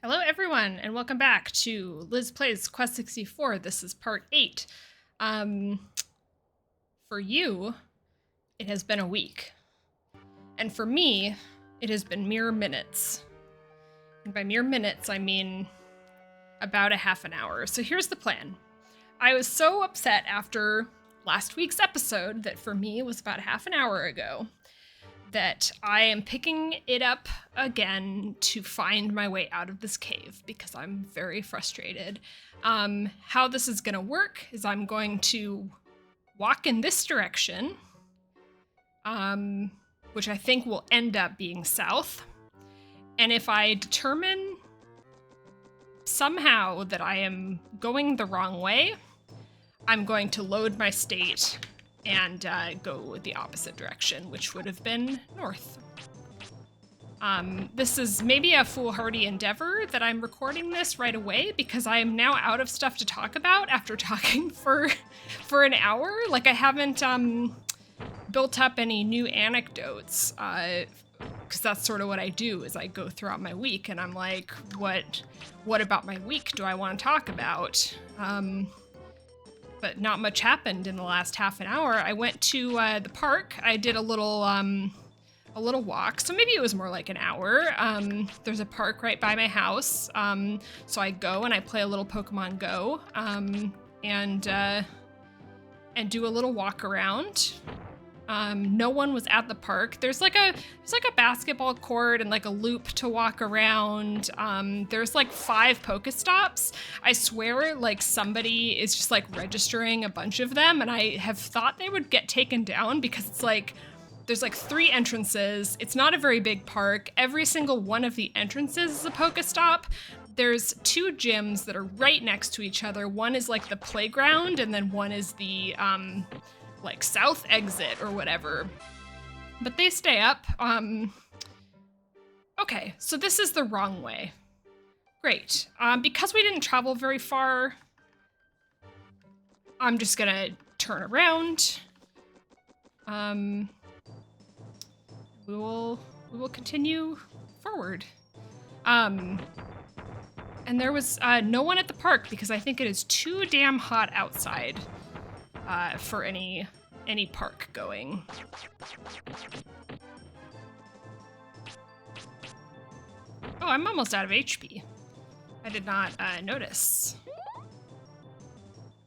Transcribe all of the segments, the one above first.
Hello, everyone, and welcome back to Liz Plays Quest 64. This is part 8. For you, it has been a week. And for me, it has been mere minutes. And by mere minutes, I mean about a half an hour. So here's the plan. I was so upset after last week's episode that for me was about half an hour ago that I am picking it up again to find my way out of this cave because I'm very frustrated. How this is going to work is I'm going to walk in this direction, which I think will end up being south. And if I determine somehow that I am going the wrong way, I'm going to load my state and go the opposite direction, which would have been north. This is maybe a foolhardy endeavor that I'm recording this right away because I am now out of stuff to talk about after talking for an hour. Like, I haven't built up any new anecdotes because that's sort of what I do is I go throughout my week and I'm like, what about my week do I want to talk about? But not much happened in the last half an hour. I went to the park. I did a little walk, so maybe it was more like an hour. There's a park right by my house, so I go and I play a little Pokemon Go, and do a little walk around. No one was at the park. There's like a basketball court and like a loop to walk around. There's like 5 Pokestops. I swear like somebody is just like registering a bunch of them, and I have thought they would get taken down because it's like there's like 3 entrances. It's not a very big park. Every single one of the entrances is a Pokestop. There's 2 gyms that are right next to each other. One is like the playground, and then one is the like south exit or whatever, but they stay up. Okay, so this is the wrong way. Great. Because we didn't travel very far, I'm just gonna turn around. We will continue forward. And there was no one at the park because I think it is too damn hot outside for any park going. Oh, I'm almost out of HP. I did not notice.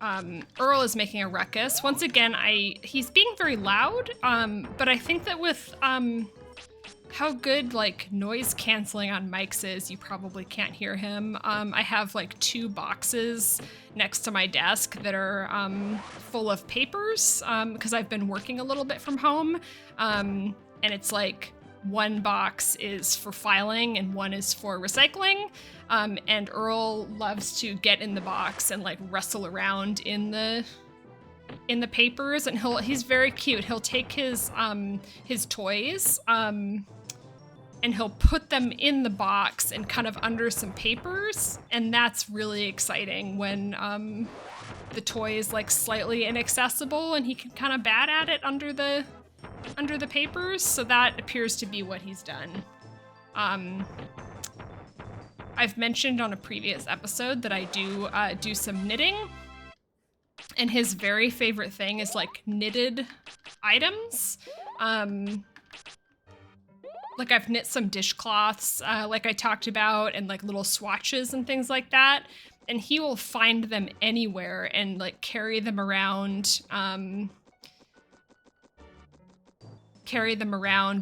Earl is making a ruckus. Once again, he's being very loud, but I think that with how good like noise canceling on mics is, you probably can't hear him. I have like 2 boxes next to my desk that are full of papers because I've been working a little bit from home, and it's like one box is for filing and one is for recycling, and Earl loves to get in the box and like wrestle around in the papers, and he's very cute. He'll take his toys and he'll put them in the box and kind of under some papers, and that's really exciting when the toy is like slightly inaccessible and he can kind of bat at it under the papers. So that appears to be what he's done. I've mentioned on a previous episode that I do some knitting, and his very favorite thing is like knitted items. Like I've knit some dishcloths, like I talked about, and like little swatches and things like that. And he will find them anywhere and like carry them around,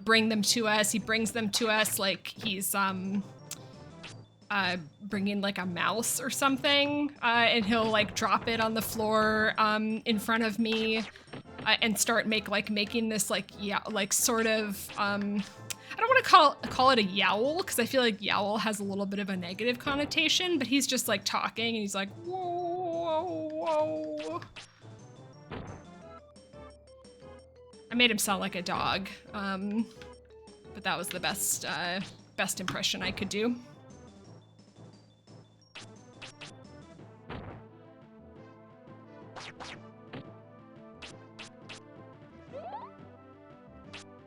bring them to us. He brings them to us like he's bringing like a mouse or something, and he'll like drop it on the floor in front of me and start making this like sort of I don't want to call it a yowl because I feel like yowl has a little bit of a negative connotation, but he's just like talking and he's like, whoa, whoa, whoa. I made him sound like a dog, but that was the best impression I could do.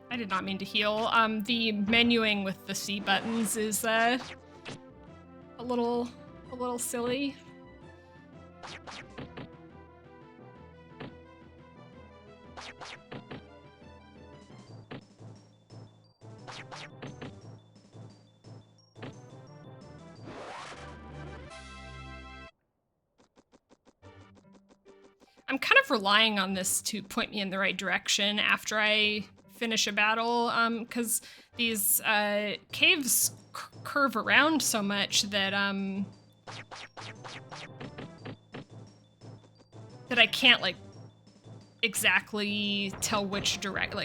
I did not mean to heal. The menuing with the C buttons is a little silly. I'm kind of relying on this to point me in the right direction after I finish a battle, because these caves curve around so much that that I can't like exactly tell which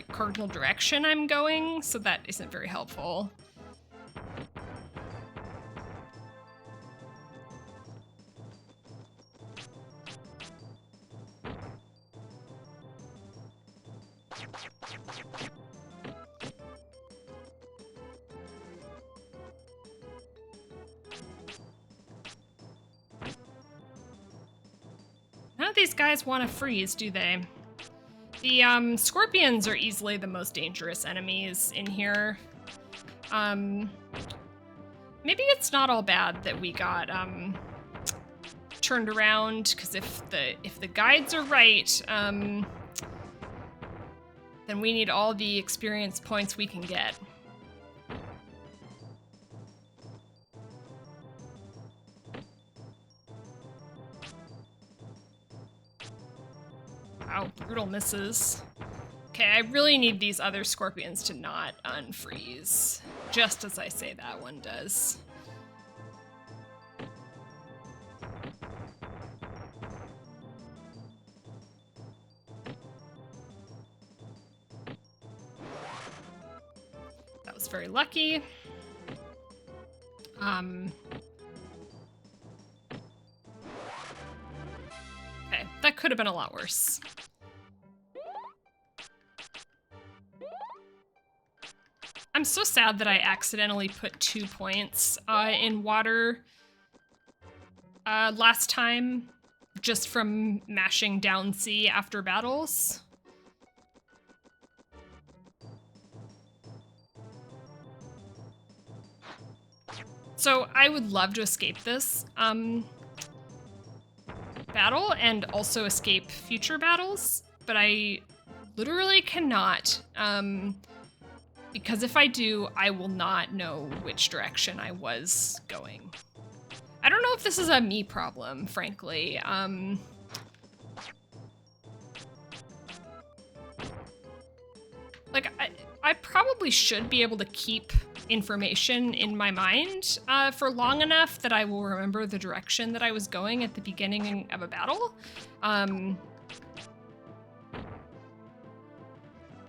cardinal direction I'm going, so that isn't very helpful. None of these guys want to freeze, do they? The scorpions are easily the most dangerous enemies in here. Maybe it's not all bad that we got turned around, because if the guides are right, then we need all the experience points we can get. Wow, brutal misses. Okay, I really need these other scorpions to not unfreeze, just as I say that one does. That was very lucky. Okay, that could have been a lot worse. I'm so sad that I accidentally put 2 points in water last time, just from mashing down C after battles. So I would love to escape this battle and also escape future battles, but I literally cannot, because if I do, I will not know which direction I was going. I don't know if this is a me problem, frankly. Like, I probably should be able to keep information in my mind for long enough that I will remember the direction that I was going at the beginning of a battle.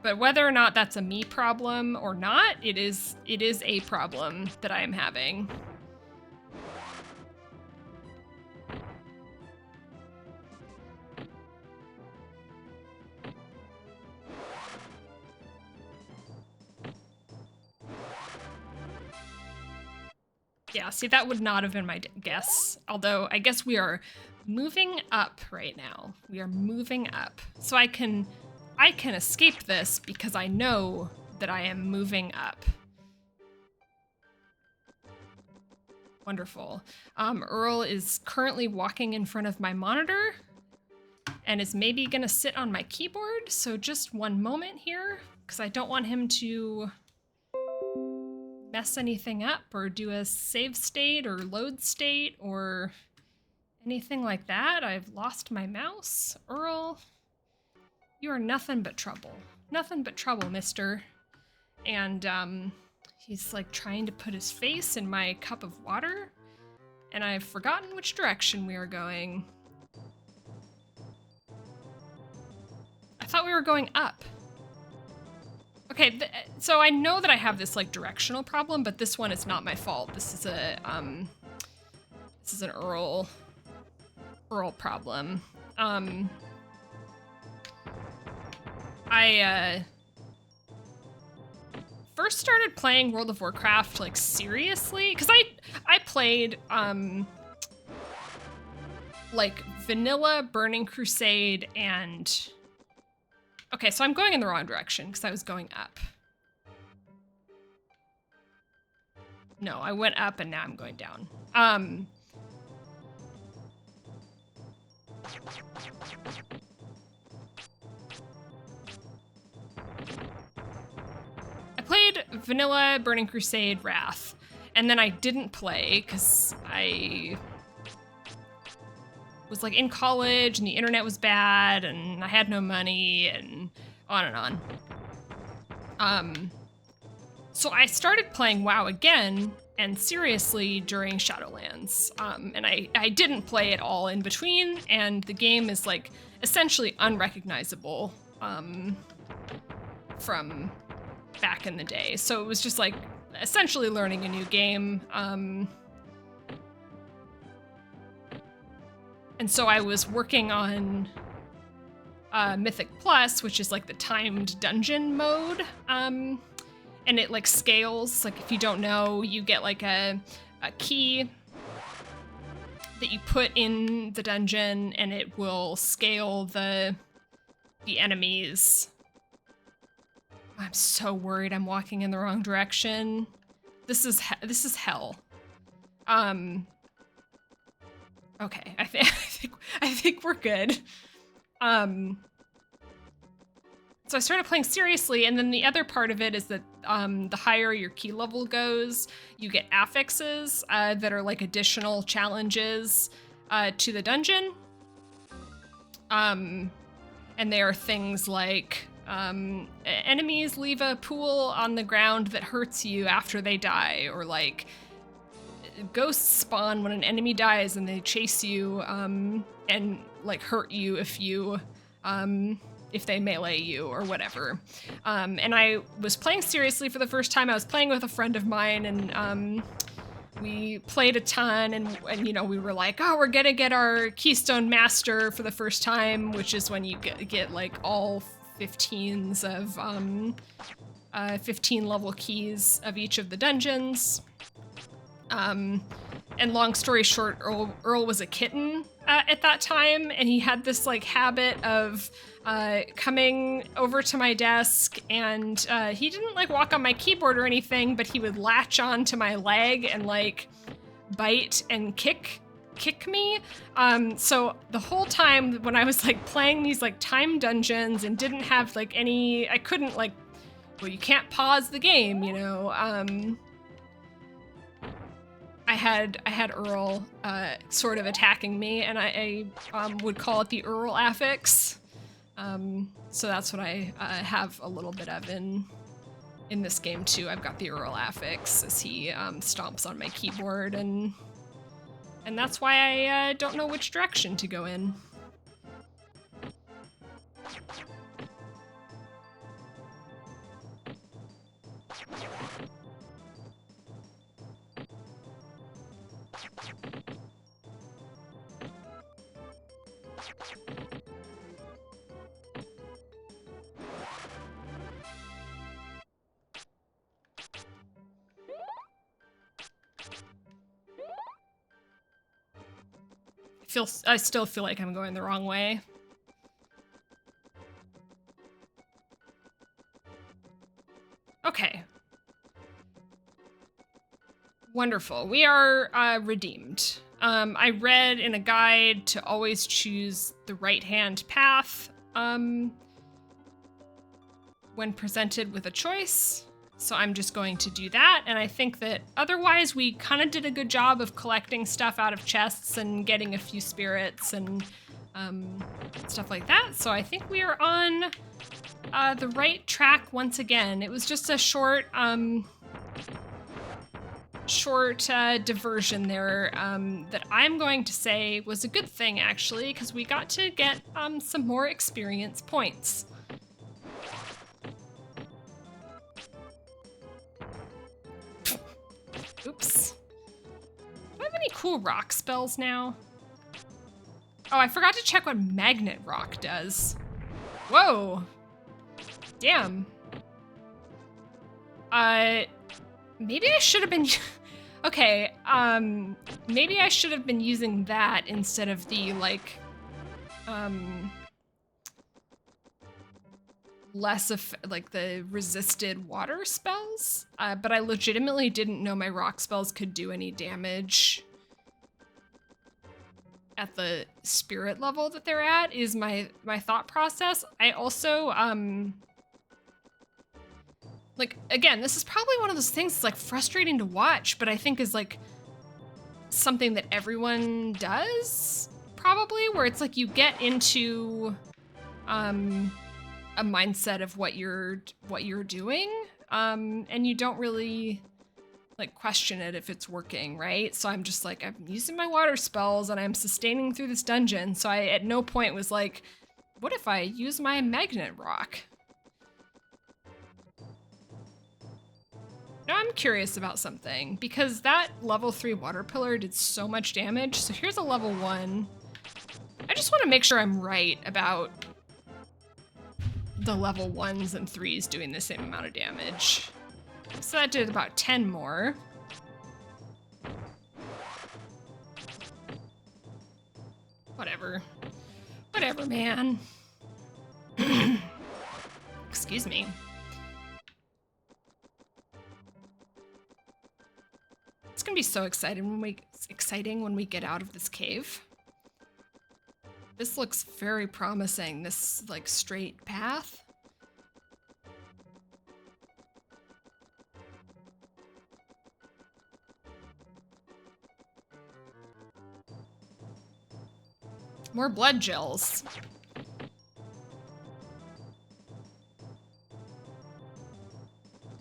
But whether or not that's a me problem or not, it is a problem that I am having. Yeah, see, that would not have been my guess. Although, I guess we are moving up right now. We are moving up. So I can escape this because I know that I am moving up. Wonderful. Earl is currently walking in front of my monitor and is maybe gonna sit on my keyboard. So just one moment here, because I don't want him to mess anything up or do a save state or load state or anything like that. I've lost my mouse. Earl, you are nothing but trouble. Nothing but trouble, mister. And he's like trying to put his face in my cup of water, and I've forgotten which direction we are going. I thought we were going up. Okay, so I know that I have this like directional problem, but this one is not my fault. This is an Earl problem. I first started playing World of Warcraft like seriously because I played like vanilla, Burning Crusade, and okay, so I'm going in the wrong direction because I was going up. No, I went up and now I'm going down. I played Vanilla Burning Crusade Wrath, and then I didn't play because I was like in college and the internet was bad and I had no money and on and on. So I started playing WoW again and seriously during Shadowlands. And I didn't play at all in between, and the game is like essentially unrecognizable from back in the day. So it was just like essentially learning a new game. And so I was working on Mythic Plus, which is like the timed dungeon mode. And it like scales. Like if you don't know, you get like a key that you put in the dungeon and it will scale the enemies. I'm so worried I'm walking in the wrong direction. This is hell. Okay, I think we're good. So I started playing seriously, and then the other part of it is that the higher your key level goes, you get affixes that are like additional challenges to the dungeon. And they are things like enemies leave a pool on the ground that hurts you after they die, or like ghosts spawn when an enemy dies and they chase you and like hurt you if they melee you or whatever. And I was playing seriously for the first time. I was playing with a friend of mine, and we played a ton, and you know, we were like, oh, we're gonna get our Keystone Master for the first time, which is when you get like all 15s of 15 level keys of each of the dungeons. And long story short, Earl was a kitten at that time, and he had this like habit of coming over to my desk, and he didn't like walk on my keyboard or anything, but he would latch onto my leg and like bite and kick me. So the whole time when I was like playing these like time dungeons and didn't have like I couldn't like, well, you can't pause the game, you know. I had Earl sort of attacking me, and I would call it the Earl affix. So that's what I have a little bit of in this game too. I've got the Earl affix as he stomps on my keyboard, and that's why I don't know which direction to go in. I still feel like I'm going the wrong way. Okay. Wonderful. We are redeemed. I read in a guide to always choose the right-hand path when presented with a choice. So I'm just going to do that, and I think that otherwise we kind of did a good job of collecting stuff out of chests and getting a few spirits and stuff like that. So I think we are on the right track once again. It was just a short diversion there that I'm going to say was a good thing, actually, because we got to get some more experience points. Oops. Do I have any cool rock spells now? Oh, I forgot to check what Magnet Rock does. Whoa. Damn. Maybe I should have been... Okay, maybe I should have been using that instead of the, like, less of like the resisted water spells, but I legitimately didn't know my rock spells could do any damage at the spirit level that they're at, is my thought process. I also like, again, this is probably one of those things that's like frustrating to watch, but I think is like something that everyone does probably, where it's like you get into a mindset of what you're doing, and you don't really like question it if it's working, right? So I'm just like, I'm using my water spells and I'm sustaining through this dungeon. So I at no point was like, what if I use my magnet rock? Now I'm curious about something, because that level 3 water pillar did so much damage. So here's a level 1. I just want to make sure I'm right about the level 1s and 3s doing the same amount of damage. So that did about 10 more. Whatever. Whatever, man. Excuse me. It's gonna be so exciting when we get out of this cave. This looks very promising, this like straight path. More blood gels.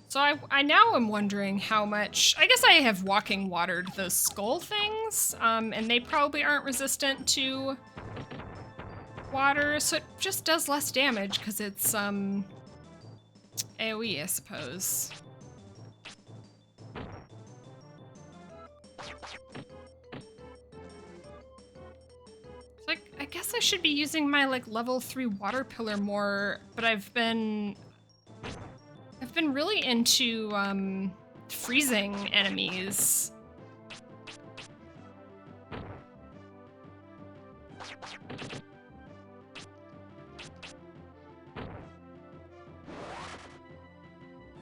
So I now am wondering how much, I guess I have walking watered those skull things, and they probably aren't resistant to water, so it just does less damage because it's AoE, I suppose. Like, I guess I should be using my like level 3 water pillar more, but I've been really into freezing enemies.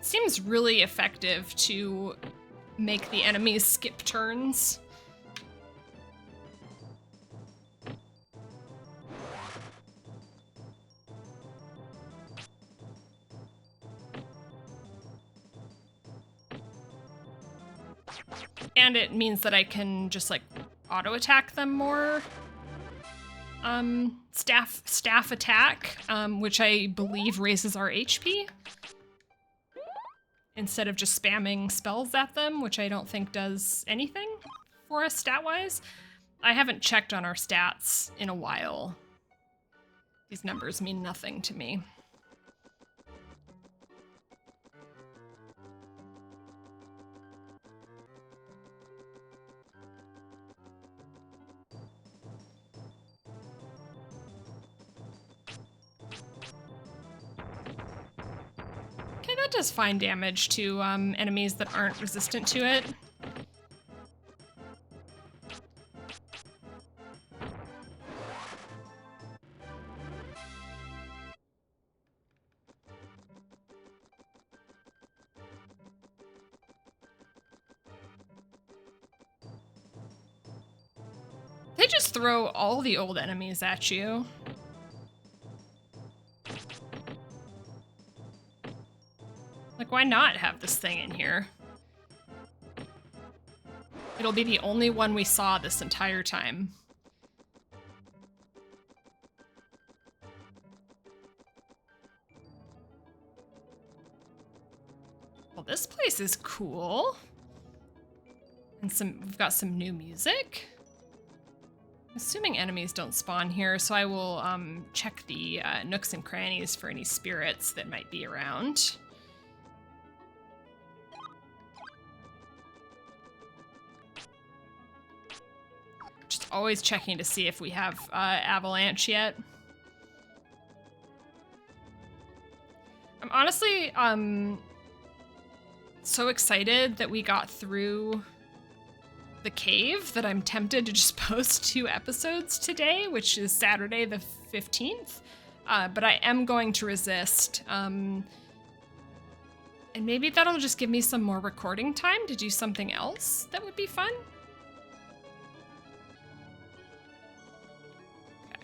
Seems really effective to make the enemies skip turns. And it means that I can just like auto attack them more. Staff attack, which I believe raises our HP, instead of just spamming spells at them, which I don't think does anything for us stat-wise. I haven't checked on our stats in a while. These numbers mean nothing to me. Okay, that does fine damage to enemies that aren't resistant to it. They just throw all the old enemies at you. Like, why not have this thing in here? It'll be the only one we saw this entire time. Well, this place is cool. And we've got some new music. I'm assuming enemies don't spawn here, so I will check the nooks and crannies for any spirits that might be around. Just always checking to see if we have avalanche yet. I'm honestly so excited that we got through the cave that I'm tempted to just post 2 episodes today, which is Saturday the 15th. but I am going to resist. And maybe that'll just give me some more recording time to do something else that would be fun. Okay.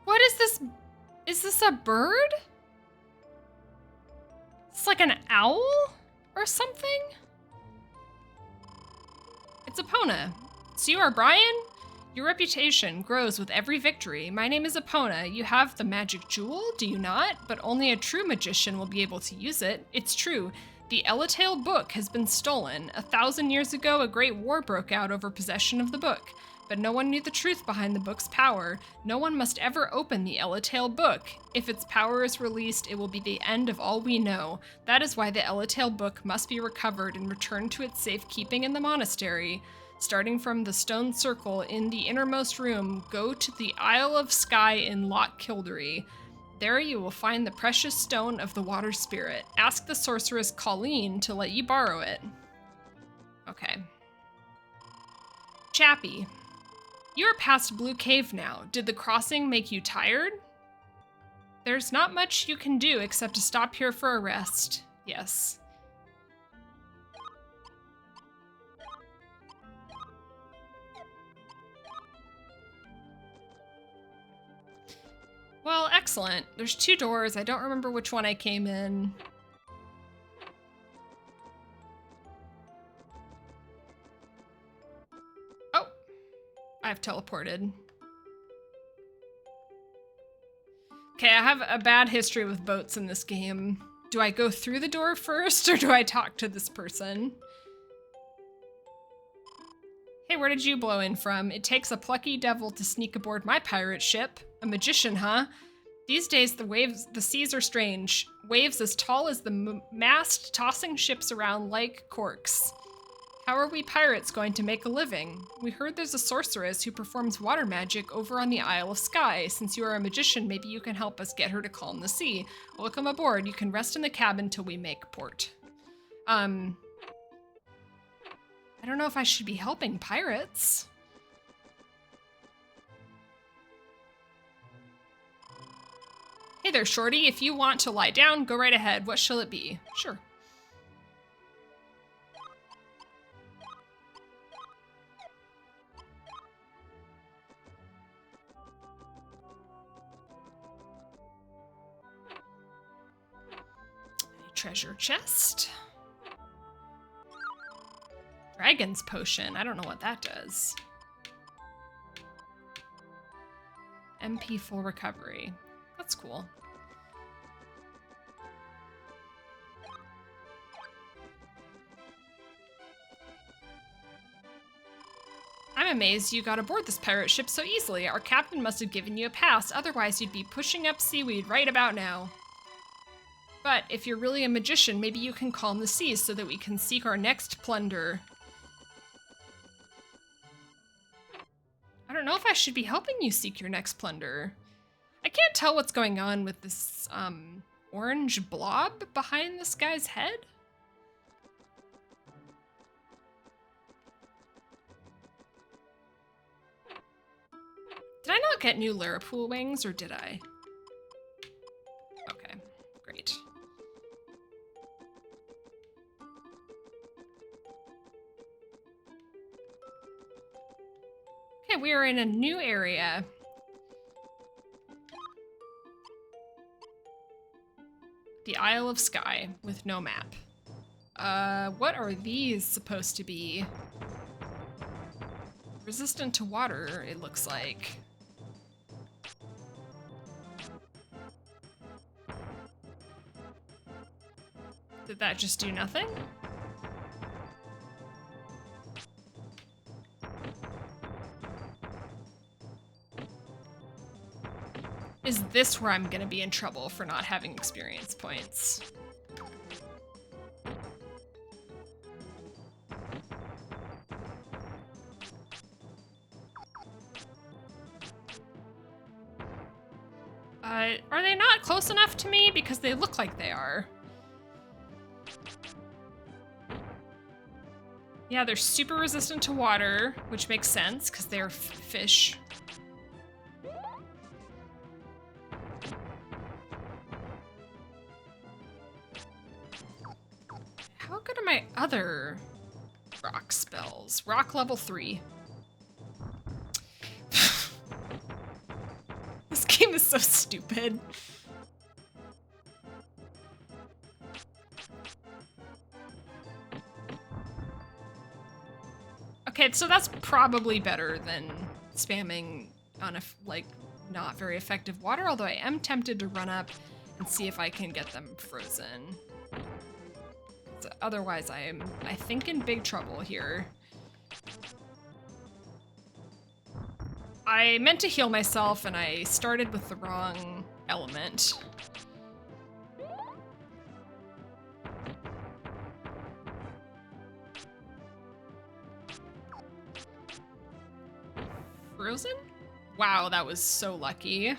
What is this? Is this a bird? It's like an owl or something? It's Epona. So you are Brian? Your reputation grows with every victory. My name is Epona. You have the magic jewel, do you not? But only a true magician will be able to use it. It's true. The Eletail book has been stolen. 1,000 years ago, a great war broke out over possession of the book. But no one knew the truth behind the book's power. No one must ever open the Eletail book. If its power is released, it will be the end of all we know. That is why the Eletail book must be recovered and returned to its safekeeping in the monastery. Starting from the stone circle in the innermost room, go to the Isle of Skye in Loch Kildery. There you will find the precious stone of the water spirit. Ask the sorceress Colleen to let you borrow it. Okay. Chappie. You are past Blue Cave now. Did the crossing make you tired? There's not much you can do except to stop here for a rest. Yes. Well, excellent. There's 2 doors. I don't remember which one I came in. Oh, I've teleported. Okay, I have a bad history with boats in this game. Do I go through the door first, or do I talk to this person? Hey, where did you blow in from? It takes a plucky devil to sneak aboard my pirate ship. A magician, huh? These days, the seas are strange. Waves as tall as the mast tossing ships around like corks. How are we pirates going to make a living? We heard there's a sorceress who performs water magic over on the Isle of Skye. Since you are a magician, maybe you can help us get her to calm the sea. Welcome aboard. You can rest in the cabin till we make port. I don't know if I should be helping pirates. Hey there, Shorty. If you want to lie down, go right ahead. What shall it be? Sure. Treasure chest. Dragon's potion. I don't know what that does. MP full recovery. That's cool. I'm amazed you got aboard this pirate ship so easily. Our captain must have given you a pass, otherwise you'd be pushing up seaweed right about now. But if you're really a magician, maybe you can calm the seas so that we can seek our next plunder. I don't know if I should be helping you seek your next plunder. I can't tell what's going on with this, orange blob behind this guy's head. Did I not get new Larapool wings, or did I? Okay, great. Okay, we are in a new area. The Isle of Skye with no map. What are these supposed to be? Resistant to water, it looks like. Did that just do nothing? Is this where I'm gonna be in trouble for not having experience points? Are they not close enough to me? Because they look like they are. Yeah, they're super resistant to water, which makes sense because they're fish. How good are my other rock spells? Rock level 3. This game is so stupid. Okay, so that's probably better than spamming on like not very effective water, although I am tempted to run up and see if I can get them frozen. So otherwise I think in big trouble here. I meant to heal myself and I started with the wrong element. Frozen? Wow, that was so lucky.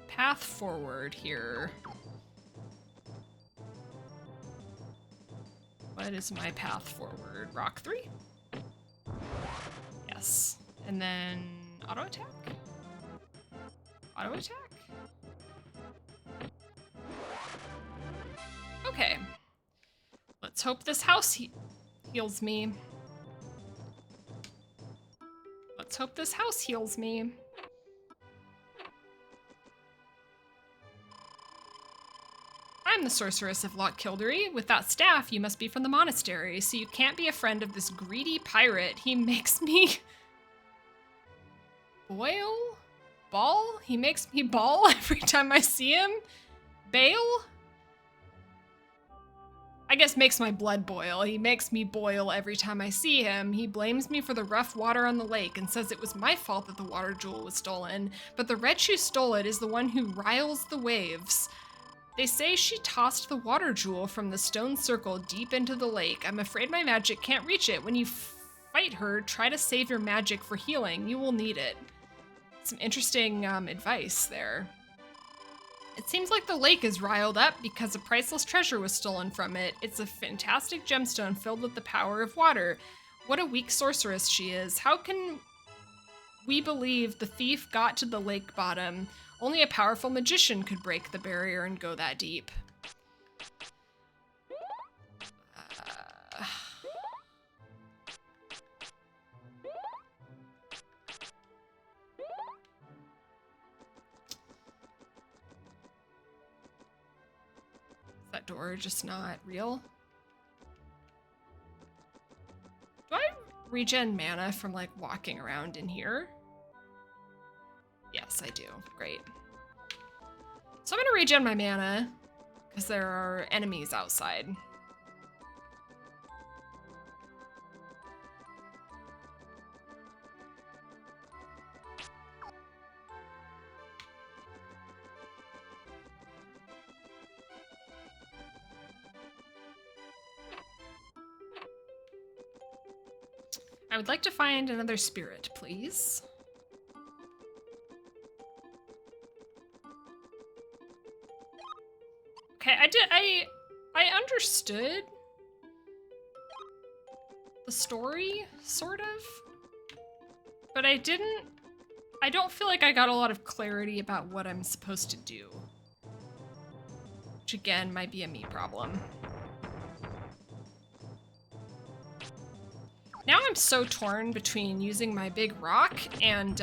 Path forward here. What is my path forward? Rock 3? Yes. And then auto attack? Auto attack? Okay. Let's hope this house heals me. Let's hope this house heals me. I'm the sorceress of Loch Kildery. With that staff, you must be from the monastery, so you can't be a friend of this greedy pirate. He makes me boil? Ball? He makes me ball every time I see him? Bail? I guess makes my blood boil. He makes me boil every time I see him. He blames me for the rough water on the lake and says it was my fault that the water jewel was stolen, but the wretch who stole it is the one who riles the waves. They say she tossed the water jewel from the stone circle deep into the lake. I'm afraid my magic can't reach it. When you fight her, try to save your magic for healing. You will need it. Some interesting advice there. It seems like the lake is riled up because a priceless treasure was stolen from it. It's a fantastic gemstone filled with the power of water. What a weak sorceress she is. How can we believe the thief got to the lake bottom? Only a powerful magician could break the barrier and go that deep. Is that door just not real? Do I regen mana from like walking around in here? Yes, I do. Great. So I'm gonna regen my mana because there are enemies outside. I would like to find another spirit, please. Okay, I understood the story, sort of, but I don't feel like I got a lot of clarity about what I'm supposed to do. Which again, might be a me problem. Now I'm so torn between using my big rock and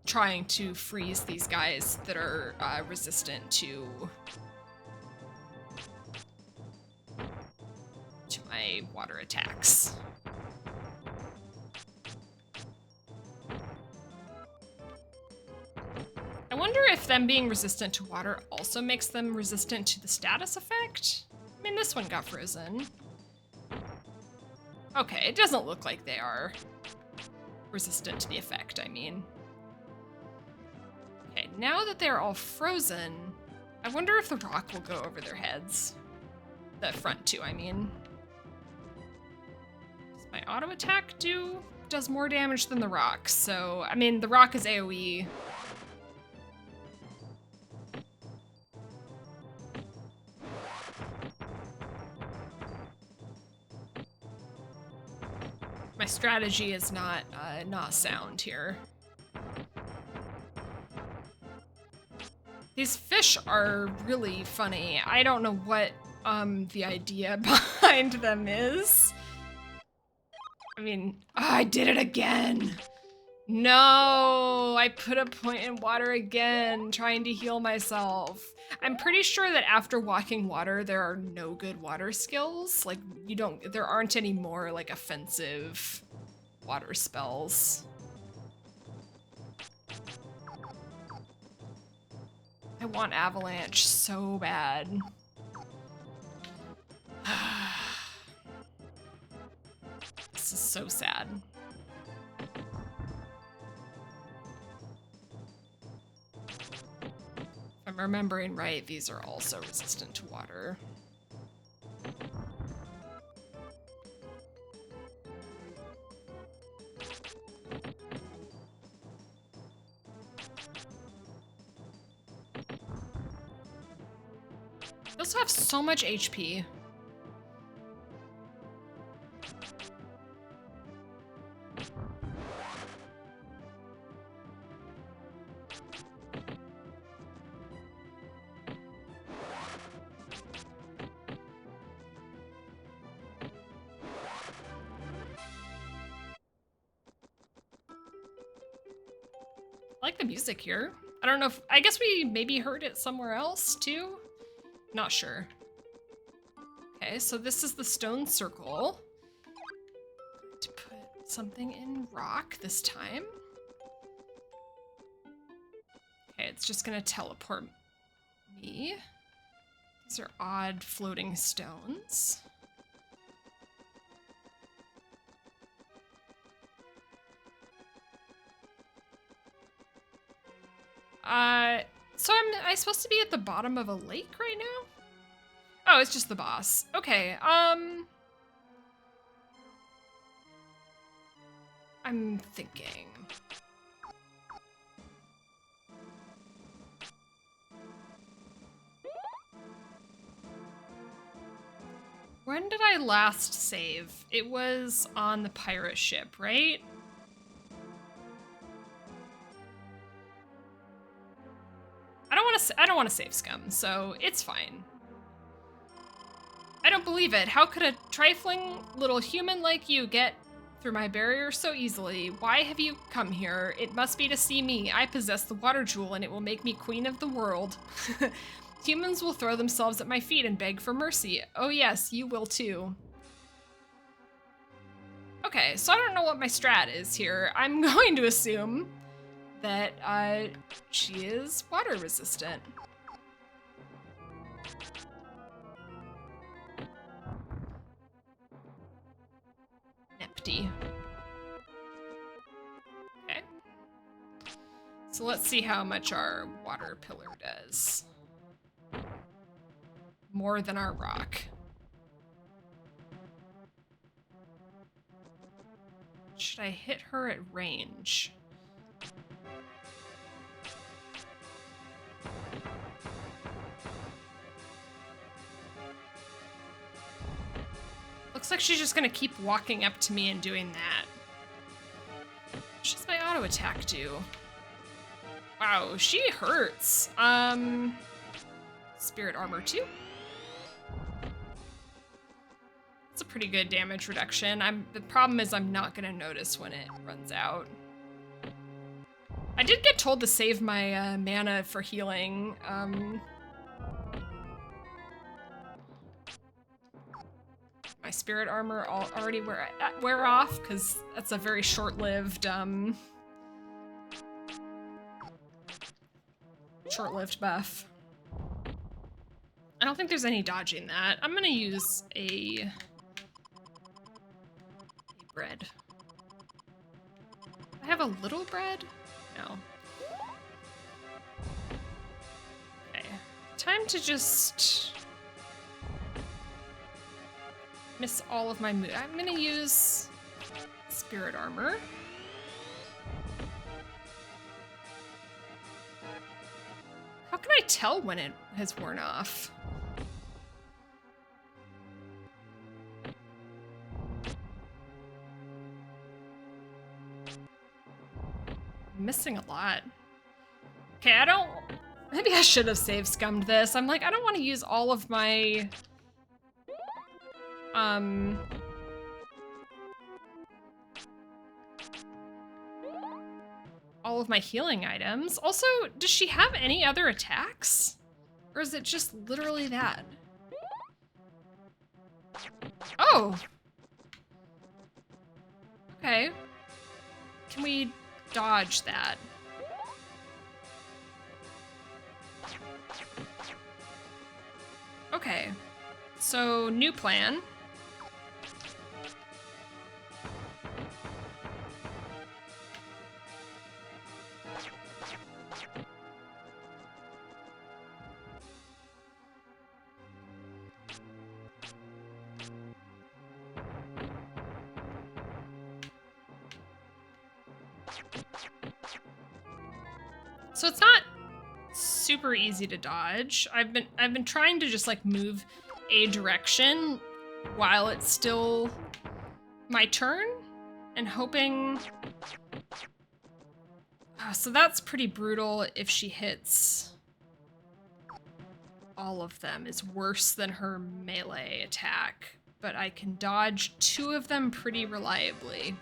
trying to freeze these guys that are resistant to my water attacks. I wonder if them being resistant to water also makes them resistant to the status effect? I mean, this one got frozen. Okay, it doesn't look like they are resistant to the effect, I mean. Okay, now that they're all frozen, I wonder if the rock will go over their heads. The front two, I mean. Does my auto attack does more damage than the rock, so, I mean, the rock is AoE. My strategy is not sound here. These fish are really funny. I don't know what the idea behind them is. I mean, I did it again. No, I put a point in water again, trying to heal myself. I'm pretty sure that after walking water, there are no good water skills. Like, there aren't any more, like, offensive water spells. I want Avalanche so bad. This is so sad. If I'm remembering right, these are also resistant to water. They also have so much HP. I like the music here. I don't know if, I guess we maybe heard it somewhere else too? Not sure. Okay, so this is the stone circle. To put something in rock this time. Okay, it's just gonna teleport me. These are odd floating stones. So am I supposed to be at the bottom of a lake right now? Oh, it's just the boss. Okay, I'm thinking. When did I last save? It was on the pirate ship, right? I don't want to save scum, so it's fine. I don't believe it. How could a trifling little human like you get through my barrier so easily? Why have you come here? It must be to see me. I possess the water jewel and it will make me queen of the world. Humans will throw themselves at my feet and beg for mercy. Oh yes, you will too. Okay, so I don't know what my strat is here. I'm going to assume that she is water resistant. Nepty. Okay. So let's see how much our water pillar does. More than our rock. Should I hit her at range? Looks like she's just gonna keep walking up to me and doing that. What does my auto attack do? Wow, she hurts. Spirit armor 2. It's a pretty good damage reduction. The problem is I'm not gonna notice when it runs out. I did get told to save my mana for healing. My spirit armor already wear off because that's a very short-lived buff. I don't think there's any dodging that. I'm gonna use a bread. I have a little bread? No. Okay. Time to just miss all of my moves. I'm gonna use spirit armor. How can I tell when it has worn off? missing a lot. Okay, maybe I should have save scummed this. I'm like, I don't want to use all of my, all of my healing items. Also, does she have any other attacks? Or is it just literally that? Oh! Okay. Can we dodge that? Okay. So, new plan. So it's not super easy to dodge. I've been trying to just like move a direction while it's still my turn and hoping. So that's pretty brutal. If she hits all of them, is worse than her melee attack, but I can dodge 2 of them pretty reliably.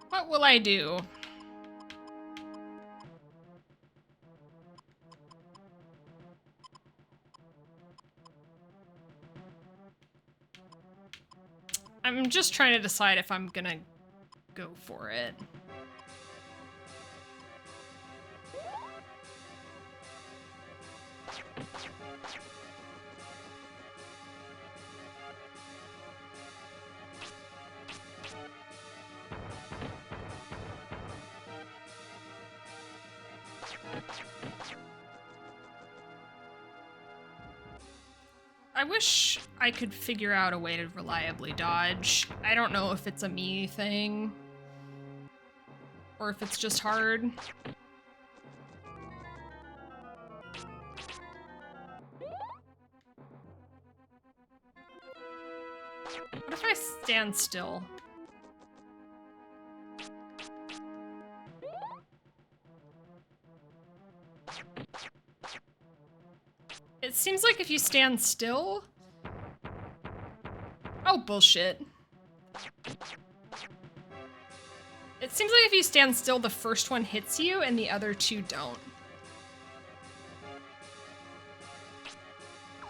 What will I do? I'm just trying to decide if I'm gonna go for it. I wish I could figure out a way to reliably dodge. I don't know if it's a me thing or if it's just hard. What if I stand still? It seems like if you stand still... Oh, bullshit. It seems like if you stand still, the first one hits you and the other 2 don't.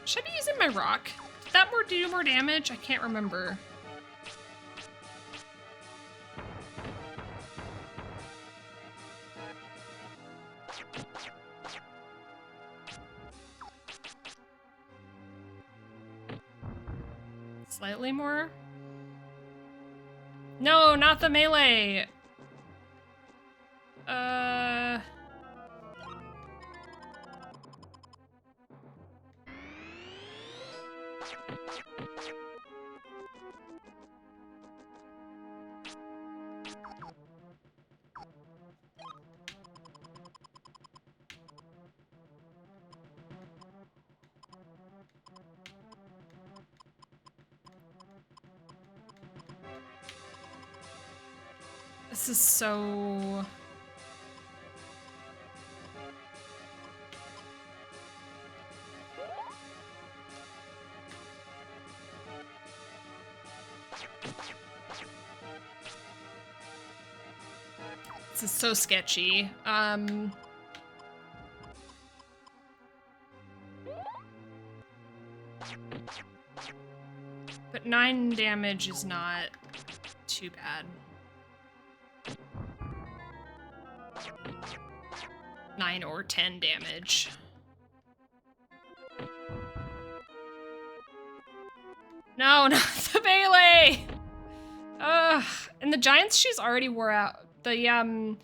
Should I be using my rock? Did that do more damage? I can't remember. Slightly more? No, not the melee! This is so... This is so sketchy. But 9 damage is not too bad. 9 or 10 damage. No, not the Melee! Ugh. And the Giant's Shoes already wore out. The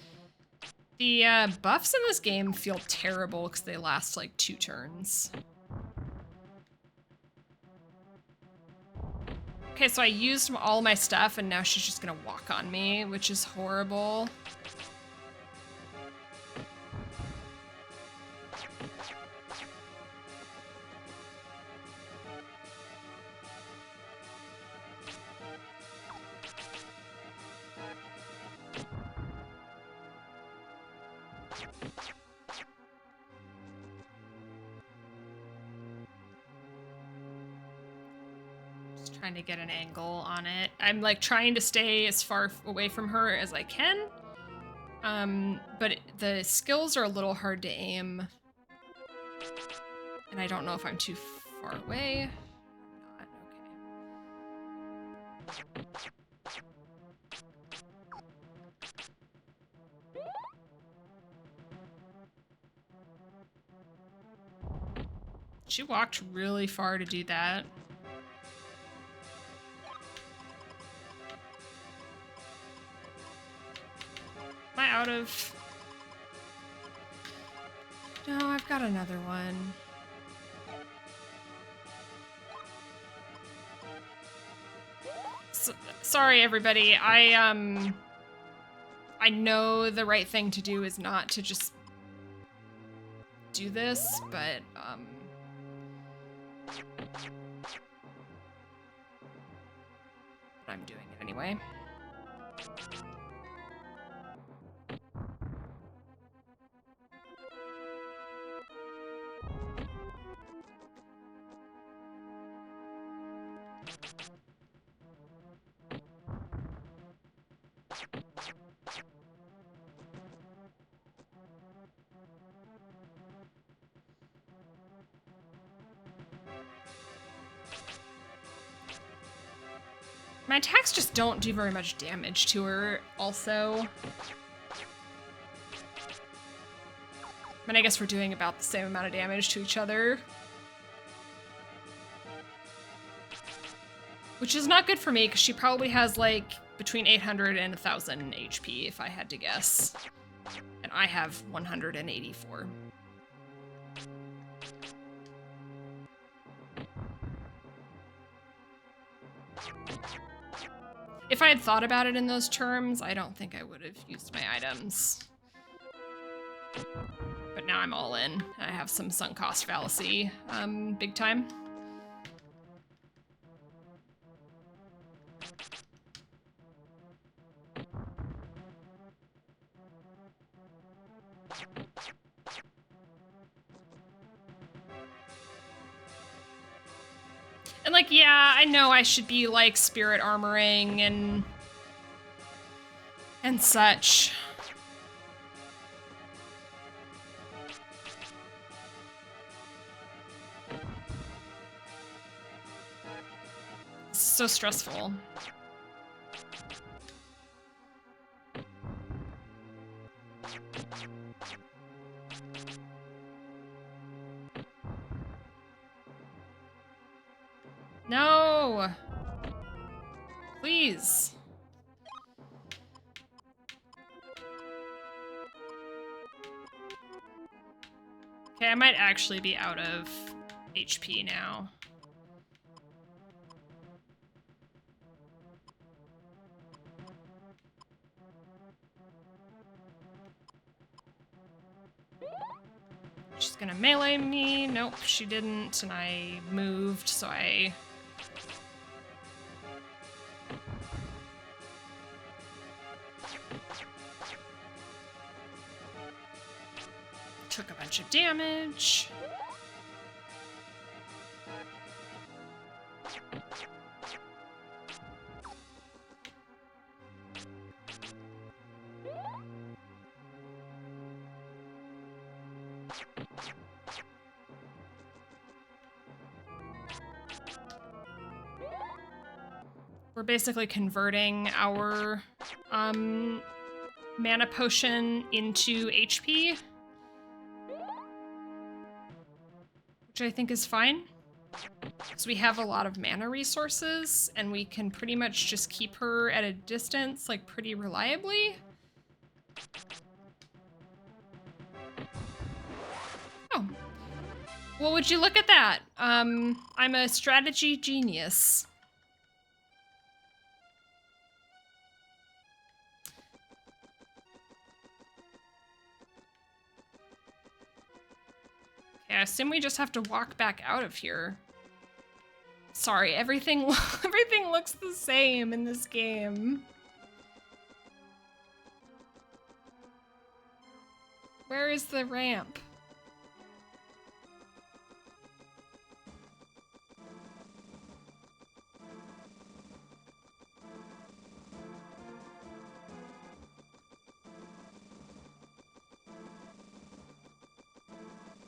buffs in this game feel terrible because they last like 2 turns. Okay, so I used all my stuff and now she's just gonna walk on me, which is horrible. Trying to get an angle on it. I'm like trying to stay as far away from her as I can. But the skills are a little hard to aim. And I don't know if I'm too far away. Not, okay. She walked really far to do that. Am I out of... No, I've got another one. So, sorry, everybody. I know the right thing to do is not to just do this, but, I'm doing it anyway. My attacks just don't do very much damage to her, also. I mean, I guess we're doing about the same amount of damage to each other. Which is not good for me, because she probably has, like, between 800 and 1,000 HP, if I had to guess. And I have 184. If I had thought about it in those terms, I don't think I would have used my items. But now I'm all in. I have some sunk cost fallacy, big time. And like, yeah, I know I should be like spirit armoring and such. It's so stressful. No! Please. Okay, I might actually be out of HP now. She's gonna melee me. Nope, she didn't, and I moved, so I... took a bunch of damage. We're basically converting our mana potion into HP, which I think is fine. So we have a lot of mana resources, and we can pretty much just keep her at a distance, like, pretty reliably. Oh. Well, would you look at that? I'm a strategy genius. Okay, I assume we just have to walk back out of here. Sorry, everything looks the same in this game. Where is the ramp?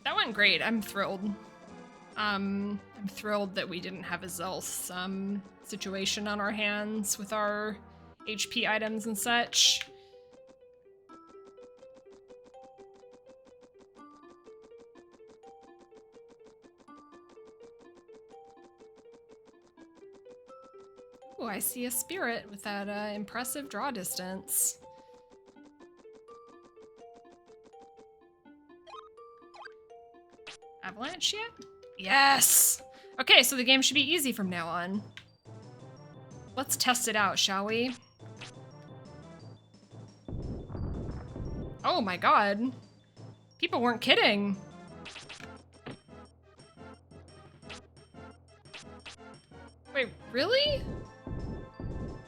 That went great. I'm thrilled. I'm thrilled that we didn't have a Zelth situation on our hands with our HP items and such. Oh, I see a spirit with that impressive draw distance. Avalanche yet? Yes! Okay, so the game should be easy from now on. Let's test it out, shall we? Oh my god. People weren't kidding. Wait, really?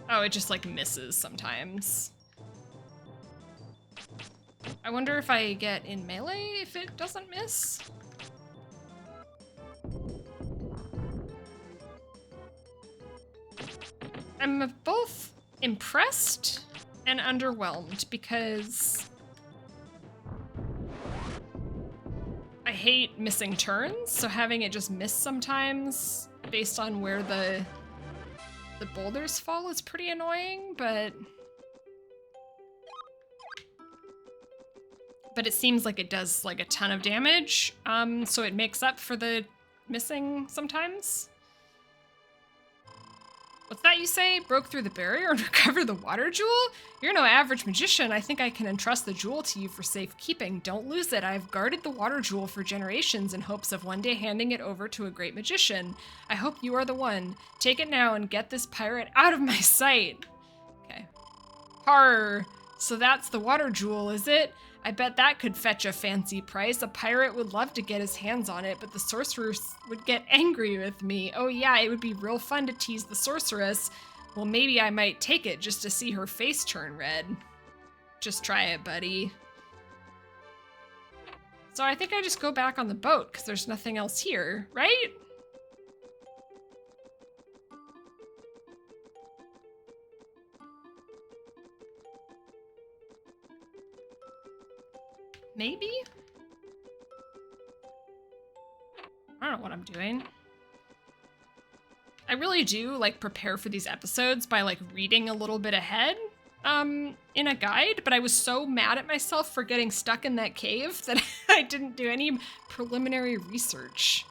Oh, it just like misses sometimes. I wonder if I get in melee if it doesn't miss. I'm both impressed and underwhelmed because I hate missing turns, so having it just miss sometimes based on where the boulders fall is pretty annoying, but it seems like it does like a ton of damage, so it makes up for the missing sometimes. What's that you say? Broke through the barrier and recovered the water jewel? You're no average magician. I think I can entrust the jewel to you for safekeeping. Don't lose it. I've guarded the water jewel for generations in hopes of one day handing it over to a great magician. I hope you are the one. Take it now and get this pirate out of my sight. Okay. Har. So that's the water jewel, is it? I bet that could fetch a fancy price. A pirate would love to get his hands on it, but the sorceress would get angry with me. Oh yeah, it would be real fun to tease the sorceress. Well, maybe I might take it just to see her face turn red. Just try it, buddy. So I think I just go back on the boat, because there's nothing else here, right? Maybe? I don't know what I'm doing. I really do like prepare for these episodes by like reading a little bit ahead in a guide, but I was so mad at myself for getting stuck in that cave that I didn't do any preliminary research.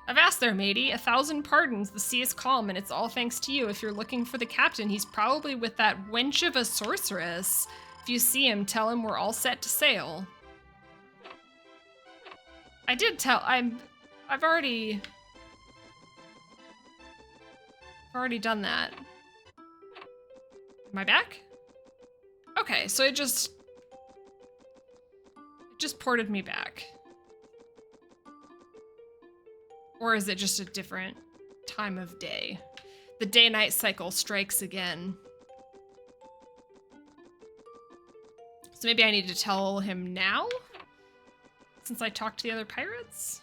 Avast there, matey. 1,000 pardons. The sea is calm, and it's all thanks to you. If you're looking for the captain, he's probably with that wench of a sorceress. If you see him, tell him we're all set to sail. I did tell. I've already done that. Am I back? Okay, so it just ported me back. Or is it just a different time of day? The day-night cycle strikes again. So maybe I need to tell him now? Since I talked to the other pirates?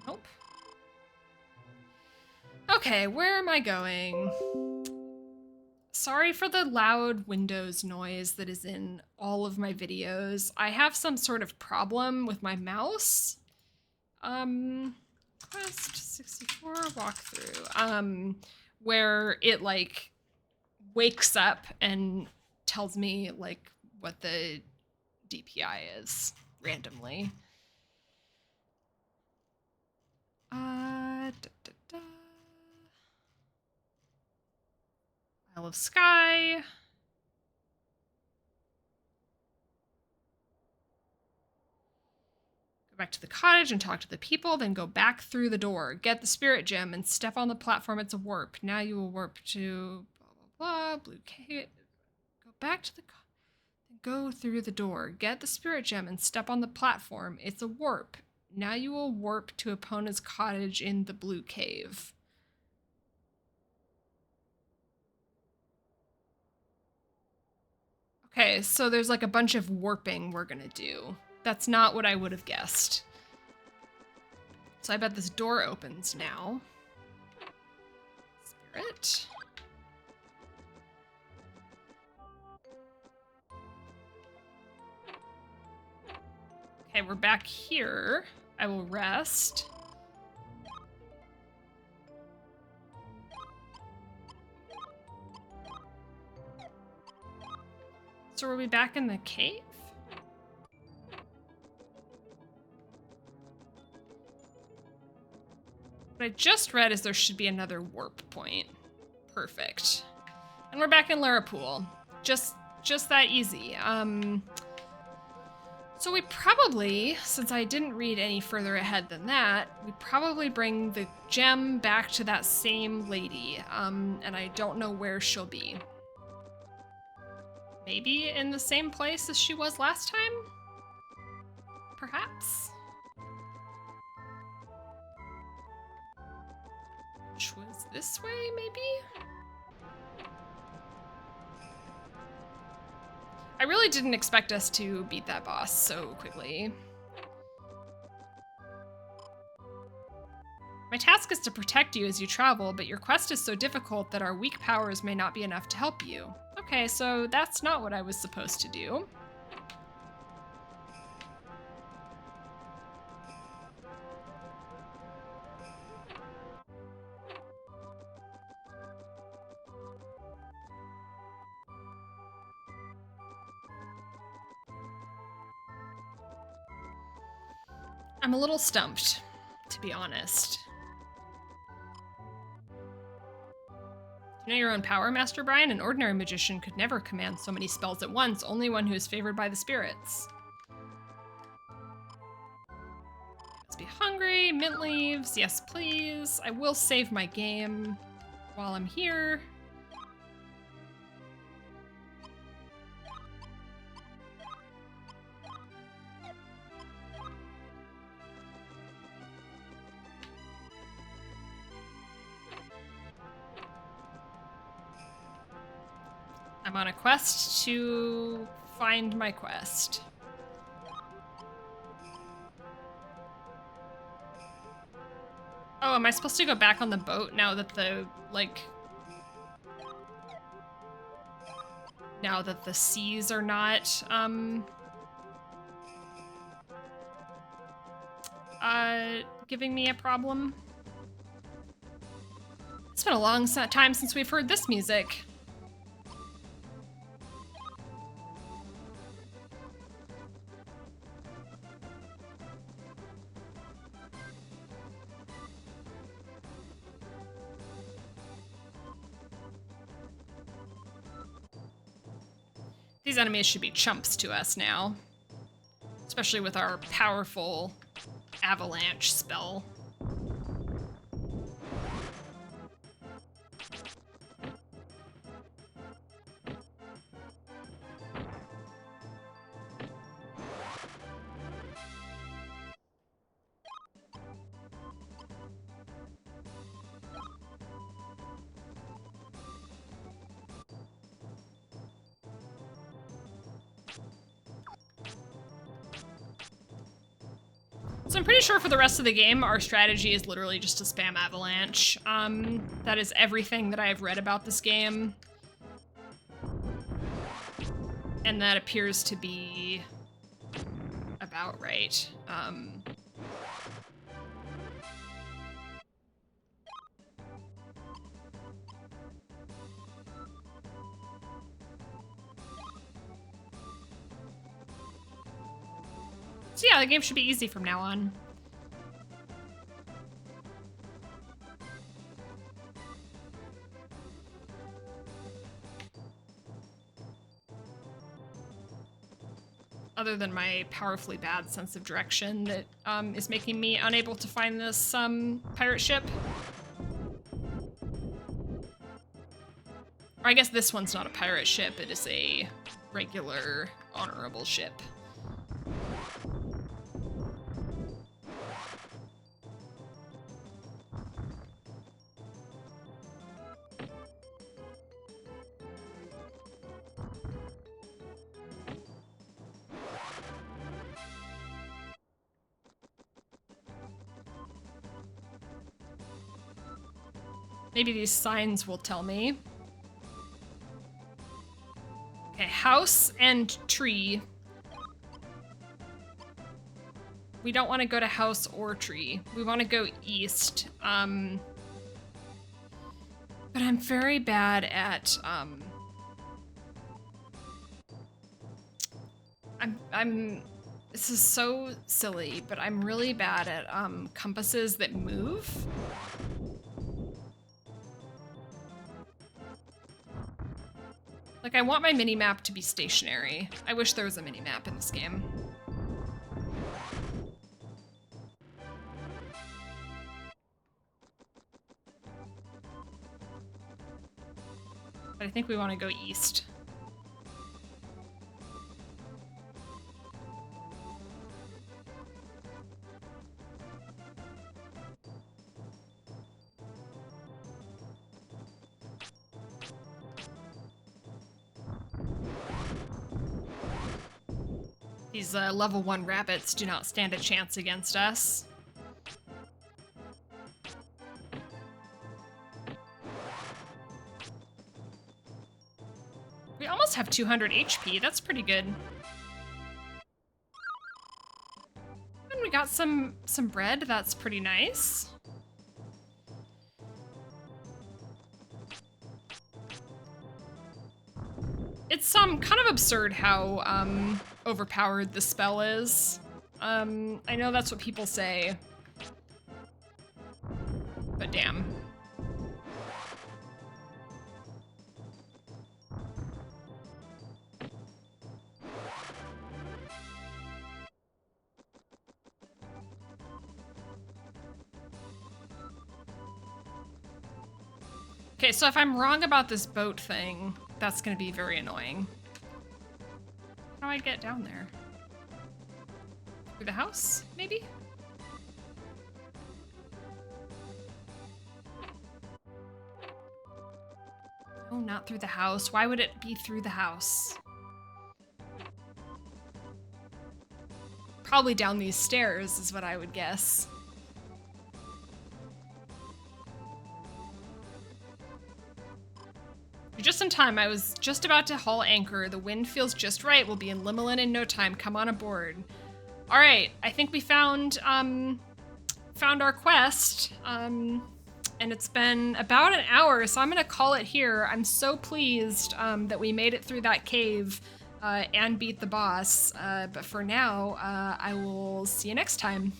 Nope. Okay, where am I going? Sorry for the loud Windows noise that is in all of my videos. I have some sort of problem with my mouse. Quest 64 walkthrough. Where it like wakes up and tells me like what the DPI is randomly. Isle of Skye. Go back to the cottage and talk to the people, then go back through the door. Get the spirit gem and step on the platform. It's a warp. Now you will warp to blah, blah, blah, blue cave. Go back to the then go through the door. Get the spirit gem and step on the platform. It's a warp. Now you will warp to Epona's cottage in the blue cave. Okay, so there's like a bunch of warping we're gonna do. That's not what I would have guessed. So I bet this door opens now. Spirit. Okay, we're back here. I will rest. So are we back in the cave? What I just read is there should be another warp point. Perfect. And we're back in Larapool. Just that easy. So we probably, since I didn't read any further ahead than that, we probably bring the gem back to that same lady. And I don't know where she'll be. Maybe in the same place as she was last time? Perhaps? Which was this way, maybe? I really didn't expect us to beat that boss so quickly. My task is to protect you as you travel, but your quest is so difficult that our weak powers may not be enough to help you. Okay, so that's not what I was supposed to do. I'm a little stumped, to be honest. You know your own power, Master Brian? An ordinary magician could never command so many spells at once, only one who is favored by the spirits. Let's be hungry, mint leaves, yes please. I will save my game while I'm here. I'm on a quest to find my quest. Oh, am I supposed to go back on the boat now that the, like... Now that the seas are not, giving me a problem? It's been a long time since we've heard this music. These enemies should be chumps to us now. Especially with our powerful avalanche spell. So I'm pretty sure for the rest of the game, our strategy is literally just to spam Avalanche. That is everything that I've read about this game. And that appears to be about right. So yeah, the game should be easy from now on. Other than my powerfully bad sense of direction that is making me unable to find this pirate ship. Or I guess this one's not a pirate ship, it is a regular honorable ship. Maybe these signs will tell me. Okay, house and tree. We don't want to go to house or tree. We want to go east. But I'm very bad at, this is so silly, but I'm really bad at, compasses that move. Like, I want my mini-map to be stationary. I wish there was a mini-map in this game. But I think we want to go east. These level 1 rabbits do not stand a chance against us. We almost have 200 HP, that's pretty good. And we got some bread, that's pretty nice. It's kind of absurd how overpowered the spell is. I know that's what people say, but damn. Okay, so if I'm wrong about this boat thing, that's gonna be very annoying. How do I get down there? Through the house, maybe? Oh, not through the house. Why would it be through the house? Probably down these stairs is what I would guess. You're just in time. I was just about to haul anchor. The wind feels just right. We'll be in Limelin in no time. Come on aboard. All right, I think we found our quest, and it's been about an hour, so I'm gonna call it here. I'm so pleased that we made it through that cave and beat the boss. But for now, I will see you next time.